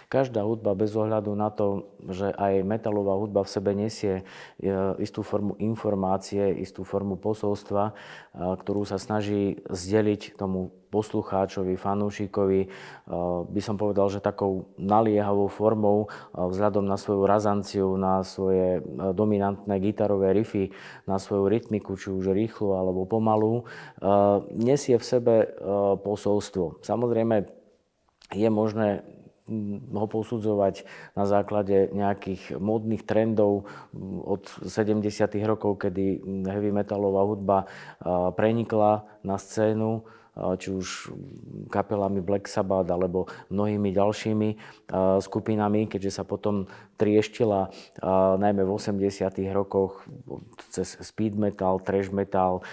každá hudba bez ohľadu na to, že aj metalová hudba v sebe nesie istú formu informácie, istú formu posolstva, ktorú sa snaží zdeliť tomu poslucháčovi, fanúšikovi, by som povedal, že takou naliehavou formou vzhľadom na svoju razanciu, na svoje dominantné gitarové riffy, na svoju rytmiku, či už rýchlu alebo pomalú, nesie v sebe posolstvo. Samozrejme, je možné ho posudzovať na základe nejakých módnych trendov od 70. rokov, kedy heavy metalová hudba prenikla na scénu, či už kapelami Black Sabbath alebo mnohými ďalšími skupinami, keďže sa potom trieštila najmä v 80. rokoch cez speed metal, thrash metal,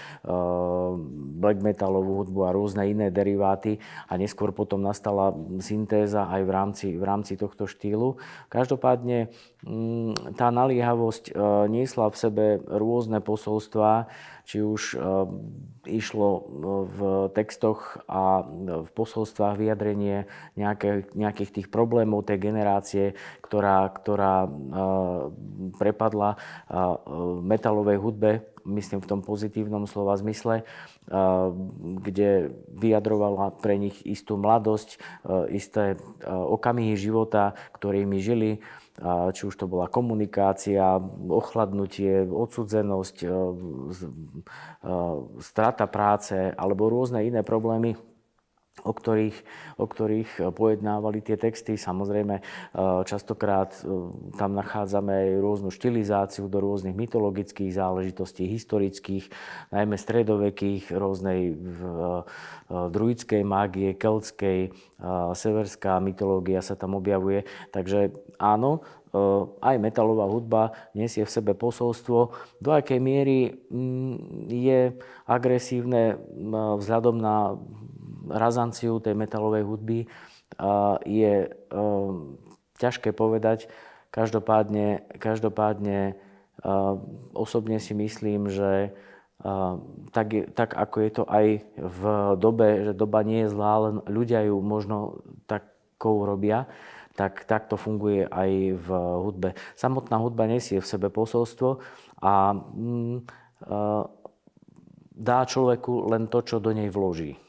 black metalovú hudbu a rôzne iné deriváty a neskôr potom nastala syntéza aj v rámci tohto štýlu. Každopádne tá naliehavosť niesla v sebe rôzne posolstvá, či už išlo v textoch a v posolstvách vyjadrenie nejakých tých problémov tej generácie, ktorá prepadla metalovej hudbe, myslím v tom pozitívnom slova zmysle, kde vyjadrovala pre nich istú mladosť, isté okamihy života, ktorými žili, či už to bola komunikácia, ochladnutie, odsudzenosť, strata práce alebo rôzne iné problémy, o ktorých pojednávali tie texty. Samozrejme, častokrát tam nachádzame aj rôznu štilizáciu do rôznych mytologických záležitostí, historických, najmä stredovekých, rôznej druidskej mágie, keltskej, severská mytológia sa tam objavuje. Takže áno, aj metalová hudba nesie v sebe posolstvo. Do akej miery je agresívne vzhľadom na razanciu tej metalovej hudby, je ťažké povedať. Každopádne osobne si myslím, že tak ako je to aj v dobe, že doba nie je zlá, len ľudia ju možno takou robia, tak to funguje aj v hudbe. Samotná hudba nesie v sebe posolstvo a dá človeku len to, čo do nej vloží.